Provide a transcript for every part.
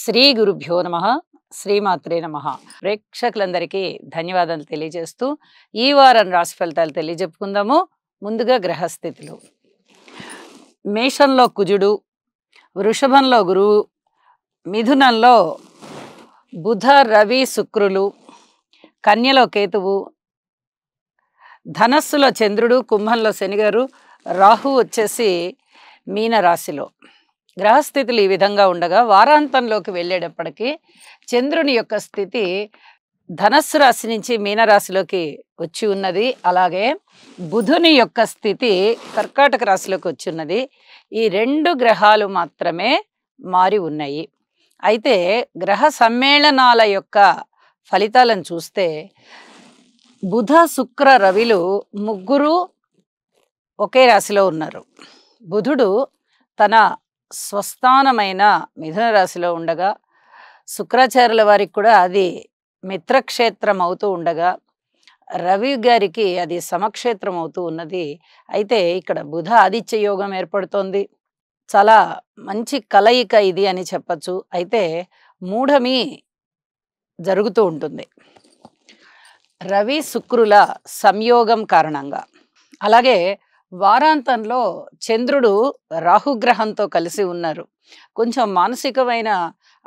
శ్రీ గురుభ్యో నమః. శ్రీమాత్రే నమః. ప్రేక్షకులందరికీ ధన్యవాదాలు తెలియజేస్తూ ఈ వారం రాశి ఫలితాలు తెలియజెప్పుకుందాము. ముందుగా గ్రహస్థితులు. మేషంలో కుజుడు, వృషభంలో గురువు, మిథునంలో బుధ రవి శుక్రులు, కన్యలో కేతువు, ధనస్సులో చంద్రుడు, కుంభంలో శనిగారు, రాహు వచ్చేసి మీనరాశిలో. గ్రహస్థితులు ఈ విధంగా ఉండగా వారాంతంలోకి వెళ్ళేటప్పటికీ చంద్రుని యొక్క స్థితి ధనస్సు రాశి నుంచి మీనరాశిలోకి వచ్చి ఉన్నది. అలాగే బుధుని యొక్క స్థితి కర్కాటక రాశిలోకి వచ్చి ఉన్నది. ఈ రెండు గ్రహాలు మాత్రమే మారి ఉన్నాయి. అయితే గ్రహ సమ్మేళనాల యొక్క ఫలితాలను చూస్తే బుధ శుక్ర రవిలు ముగ్గురు ఒకే రాశిలో ఉన్నారు. బుధుడు తన స్వస్థానమైన మిథున రాశిలో ఉండగా, శుక్రాచార్యుల వారికి కూడా అది మిత్రక్షేత్రం అవుతూ ఉండగా, రవి గారికి అది సమక్షేత్రం అవుతూ ఉన్నది. అయితే ఇక్కడ బుధ ఆదిత్య యోగం ఏర్పడుతోంది. చాలా మంచి కలయిక ఇది అని చెప్పచ్చు. అయితే మూఢమి జరుగుతూ ఉంటుంది రవి శుక్రుల సంయోగం కారణంగా. అలాగే వారాంతంలో చంద్రుడు రాహుగ్రహంతో కలిసి ఉన్నారు. కొంచెం మానసికమైన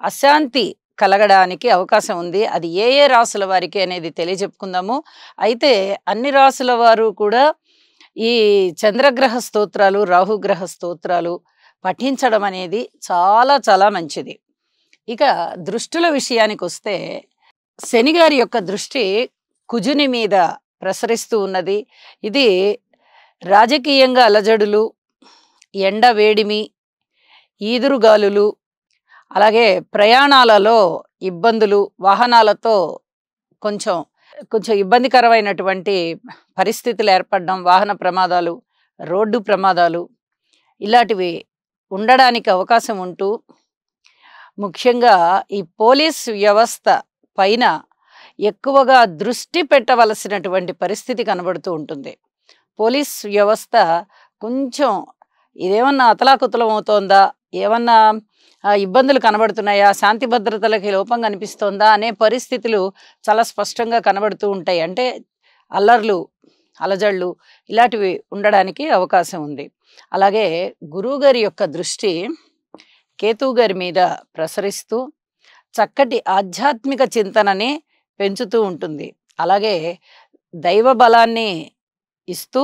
అశాంతి కలగడానికి అవకాశం ఉంది. అది ఏ ఏ రాసుల వారికి అనేది తెలియజెప్పుకుందాము. అయితే అన్ని రాసుల వారు కూడా ఈ చంద్రగ్రహ స్తోత్రాలు, రాహుగ్రహ స్తోత్రాలు పఠించడం అనేది చాలా చాలా మంచిది. ఇక దృష్టుల విషయానికి వస్తే శనిగారి యొక్క దృష్టి కుజుని మీద ప్రసరిస్తూ ఉన్నది. ఇది రాజకీయంగా అలజడులు, ఎండ వేడిమి, ఈదురుగాలులు, అలాగే ప్రయాణాలలో ఇబ్బందులు, వాహనాలతో కొంచెం ఇబ్బందికరమైనటువంటి పరిస్థితులు ఏర్పడడం, వాహన ప్రమాదాలు, రోడ్డు ప్రమాదాలు ఇలాంటివి ఉండడానికి అవకాశం ఉంటూ, ముఖ్యంగా ఈ పోలీస్ వ్యవస్థ పైన ఎక్కువగా దృష్టి పెట్టవలసినటువంటి పరిస్థితి కనబడుతూ ఉంటుంది. పోలీస్ వ్యవస్థ కొంచెం ఇదేమన్నా అతలాకుతలం అవుతోందా, ఏమన్నా ఇబ్బందులు కనబడుతున్నాయా, శాంతి భద్రతలకి లోపం కనిపిస్తోందా అనే పరిస్థితులు చాలా స్పష్టంగా కనబడుతూ ఉంటాయి. అంటే అల్లర్లు, అలజళ్ళు ఇలాంటివి ఉండడానికి అవకాశం ఉంది. అలాగే గురువుగారి యొక్క దృష్టి కేతువు గారి మీద ప్రసరిస్తూ చక్కటి ఆధ్యాత్మిక చింతనని పెంచుతూ ఉంటుంది. అలాగే దైవ బలాన్ని ఇస్తూ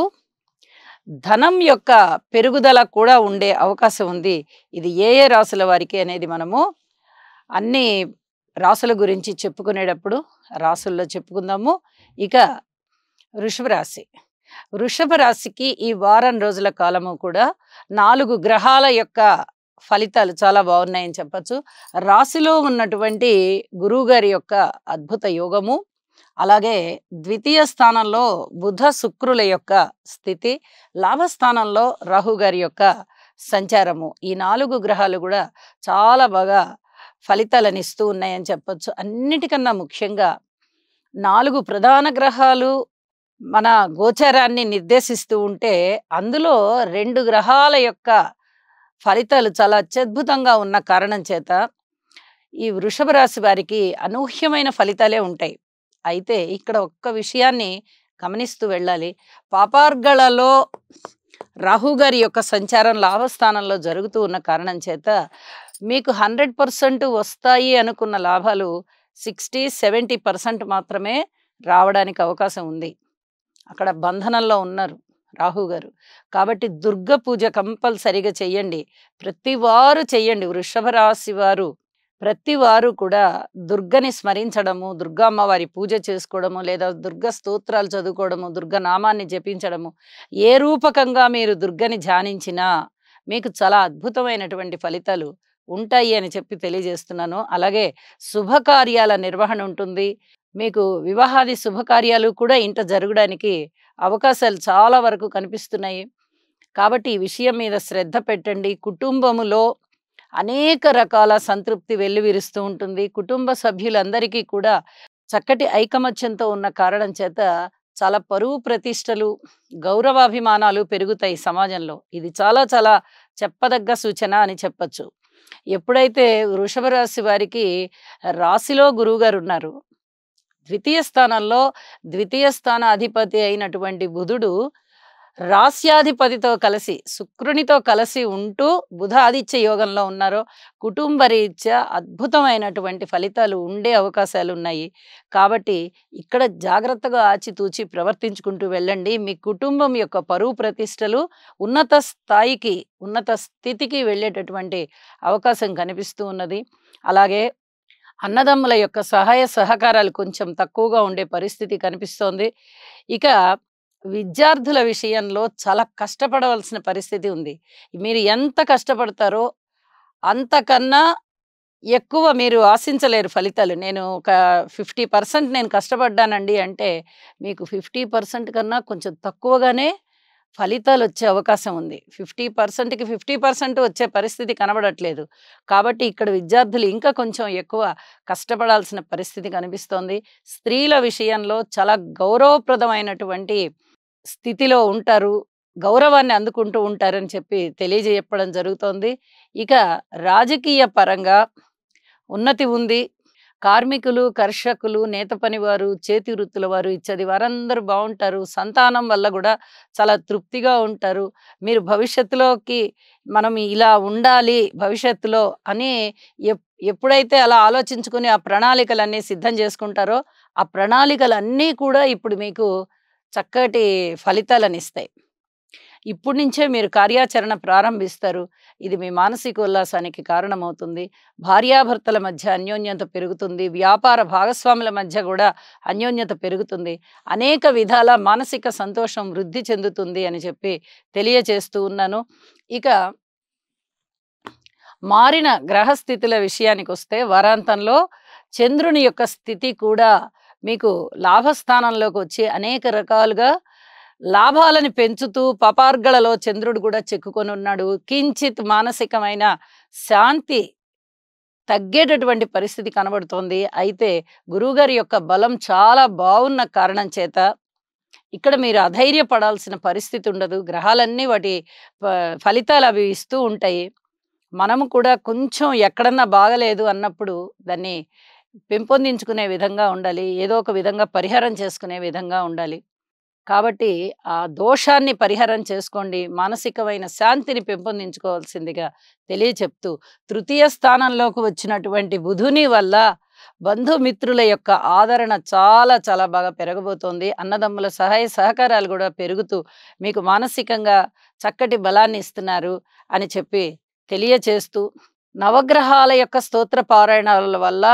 ధనం యొక్క పెరుగుదల కూడా ఉండే అవకాశం ఉంది. ఇది ఏ ఏ రాసుల వారికి అనేది మనము అన్ని రాసుల గురించి చెప్పుకునేటప్పుడు రాసుల్లో చెప్పుకుందాము. ఇక వృషభ రాశి. వృషభ రాశికి ఈ వారం రోజుల కాలము కూడా 4 గ్రహాల యొక్క ఫలితాలు చాలా బాగున్నాయని చెప్పచ్చు. రాశిలో ఉన్నటువంటి గురువు గారి యొక్క అద్భుత యోగము, అలాగే ద్వితీయ స్థానంలో బుధ శుక్రుల యొక్క స్థితి, లాభస్థానంలో రాహు గారి యొక్క సంచారము, ఈ 4 గ్రహాలు కూడా చాలా బాగా ఫలితాలను ఇస్తూ ఉన్నాయని చెప్పచ్చు. అన్నిటికన్నా ముఖ్యంగా 4 ప్రధాన గ్రహాలు మన గోచరాన్ని నిర్దేశిస్తూ ఉంటే అందులో 2 గ్రహాల యొక్క ఫలితాలు చాలా అత్యద్భుతంగా ఉన్న కారణం చేత ఈ వృషభ రాశి వారికి అనూహ్యమైన ఫలితాలే ఉంటాయి. అయితే ఇక్కడ ఒక్క విషయాన్ని గమనిస్తూ వెళ్ళాలి. పాపార్గళలో రాహు గారి యొక్క సంచారం లాభస్థానంలో జరుగుతూ ఉన్న కారణం చేత మీకు 100% వస్తాయి అనుకున్న లాభాలు 60-70% మాత్రమే రావడానికి అవకాశం ఉంది. అక్కడ బంధనంలో ఉన్నారు రాహు గారు. కాబట్టి దుర్గ పూజ కంపల్సరిగా చెయ్యండి. ప్రతి వారు చెయ్యండి. వృషభ రాశి వారు ప్రతి వారు కూడా దుర్గని స్మరించడము, దుర్గా అమ్మవారి పూజ చేసుకోవడము, లేదా దుర్గ స్తోత్రాలు చదువుకోవడము, దుర్గ నామాన్ని జపించడము, ఏ రూపకంగా మీరు దుర్గని ధ్యానించినా మీకు చాలా అద్భుతమైనటువంటి ఫలితాలు ఉంటాయి అని చెప్పి తెలియజేస్తున్నాను. అలాగే శుభకార్యాల నిర్వహణ ఉంటుంది. మీకు వివాహాది శుభకార్యాలు కూడా ఇంట జరగడానికి అవకాశాలు చాలా వరకు కనిపిస్తున్నాయి. కాబట్టి ఈ విషయం మీద శ్రద్ధ పెట్టండి. కుటుంబములో అనేక రకాల సంతృప్తి వెల్లివిరుస్తూ ఉంటుంది. కుటుంబ సభ్యులందరికీ కూడా చక్కటి ఐకమత్యంతో ఉన్న కారణం చేత చాలా పరువు ప్రతిష్టలు, గౌరవాభిమానాలు పెరుగుతాయి సమాజంలో. ఇది చాలా చాలా చెప్పదగ్గ సూచన అని చెప్పచ్చు. ఎప్పుడైతే వృషభ రాశి వారికి రాశిలో గురువుగారు ఉన్నారు, ద్వితీయ స్థానంలో ద్వితీయ స్థాన అధిపతి అయినటువంటి బుధుడు రాస్యాధిపతితో కలిసి శుక్రునితో కలిసి ఉంటూ బుధ ఆదిత్య యోగంలో ఉన్నారో కుటుంబ రీత్యా అద్భుతమైనటువంటి ఫలితాలు ఉండే అవకాశాలు ఉన్నాయి. కాబట్టి ఇక్కడ జాగ్రత్తగా ఆచితూచి ప్రవర్తించుకుంటూ వెళ్ళండి. మీ కుటుంబం యొక్క పరువు ప్రతిష్టలు ఉన్నత స్థాయికి, ఉన్నత స్థితికి వెళ్ళేటటువంటి అవకాశం కనిపిస్తూ ఉన్నది. అలాగే అన్నదమ్ముల యొక్క సహాయ సహకారాలు కొంచెం తక్కువగా ఉండే పరిస్థితి కనిపిస్తోంది. ఇక విద్యార్థుల విషయంలో చాలా కష్టపడవలసిన పరిస్థితి ఉంది. మీరు ఎంత కష్టపడతారో అంతకన్నా ఎక్కువ మీరు ఆశించలేరు ఫలితాలు. నేను ఒక 50% నేను కష్టపడ్డానండి అంటే, మీకు 50% కన్నా కొంచెం తక్కువగానే ఫలితాలొచ్చే అవకాశం ఉంది. 50%కి 50% వచ్చే పరిస్థితి కనబడట్లేదు. కాబట్టి ఇక్కడ విద్యార్థులు ఇంకా కొంచెం ఎక్కువ కష్టపడాల్సిన పరిస్థితి కనిపిస్తోంది. స్త్రీల విషయంలో చాలా గౌరవప్రదమైనటువంటి స్థితిలో ఉంటారు. గౌరవాన్ని అందుకుంటూ ఉంటారని చెప్పి తెలియజేయడం జరుగుతోంది. ఇక రాజకీయ పరంగా ఉన్నతి ఉంది. కార్మికులు, కర్షకులు, నేత పనివారు, చేతి వృత్తుల వారు ఇత్యాది వారందరూ బావుంటారు. సంతానం వల్ల గూడా చాలా తృప్తిగా ఉంటారు. మీరు భవిష్యత్తులోకి మనం ఇలా ఉండాలి భవిష్యత్తులో అని ఎప్ ఎప్పుడైతే అలా ఆలోచించుకుని ఆ ప్రణాళికలన్నీ సిద్ధం చేసుకుంటారో, ఆ ప్రణాళికలన్నీ కూడా ఇప్పుడు మీకు చక్కటి ఫలితాలనిస్తాయి. ఇప్పటి నుంచే మీరు కార్యాచరణ ప్రారంభిస్తారు. ఇది మీ మానసిక ఉల్లాసానికి కారణమవుతుంది. భార్యాభర్తల మధ్య అన్యోన్యత పెరుగుతుంది. వ్యాపార భాగస్వాముల మధ్య కూడా అన్యోన్యత పెరుగుతుంది. అనేక విధాల మానసిక సంతోషం వృద్ధి చెందుతుంది అని చెప్పి తెలియచేస్తూ ఉన్నాను. ఇక మారిన గ్రహస్థితుల విషయానికొస్తే వారాంతంలో చంద్రుని యొక్క స్థితి కూడా మీకు లాభస్థానంలోకి వచ్చి అనేక రకాలుగా లాభాలను పెంచుతూ పపార్గళలో చంద్రుడు కూడా చెక్కుకొని ఉన్నాడు. కించిత్ మానసికమైన శాంతి తగ్గేటటువంటి పరిస్థితి కనబడుతోంది. అయితే గురువుగారి యొక్క బలం చాలా బాగున్న కారణం చేత ఇక్కడ మీరు అధైర్యపడాల్సిన పరిస్థితి ఉండదు. గ్రహాలన్నీ వాటి ఫలితాలు అవి ఇస్తూ ఉంటాయి. మనము కూడా కొంచెం ఎక్కడన్నా బాగలేదు అన్నప్పుడు దాన్ని పెంపొందించుకునే విధంగా ఉండాలి. ఏదో ఒక విధంగా పరిహారం చేసుకునే విధంగా ఉండాలి. కాబట్టి ఆ దోషాన్ని పరిహారం చేసుకోండి. మానసికమైన శాంతిని పెంపొందించుకోవాల్సిందిగా తెలియచెప్తూ, తృతీయ స్థానంలోకి వచ్చినటువంటి బుధుని వల్ల బంధుమిత్రుల యొక్క ఆదరణ చాలా చాలా బాగా పెరగబోతోంది. అన్నదమ్ముల సహాయ సహకారాలు కూడా పెరుగుతూ మీకు మానసికంగా చక్కటి బలాన్ని ఇస్తున్నారు అని చెప్పి తెలియచేస్తూ, నవగ్రహాల యొక్క స్తోత్ర పారాయణాల వల్ల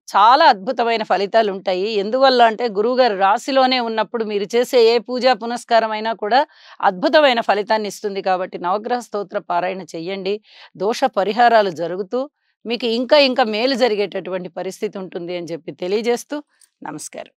చాలా అద్భుతమైన ఫలితాలు ఉంటాయి. ఎందువల్ల అంటే గురువుగారు రాశిలోనే ఉన్నప్పుడు మీరు చేసే ఏ పూజా పునస్కారం అయినా కూడా అద్భుతమైన ఫలితాన్ని ఇస్తుంది. కాబట్టి నవగ్రహ స్తోత్ర పారాయణ చెయ్యండి. దోష పరిహారాలు జరుగుతూ మీకు ఇంకా ఇంకా మేలు జరిగేటటువంటి పరిస్థితి ఉంటుంది అని చెప్పి తెలియజేస్తూ నమస్కారం.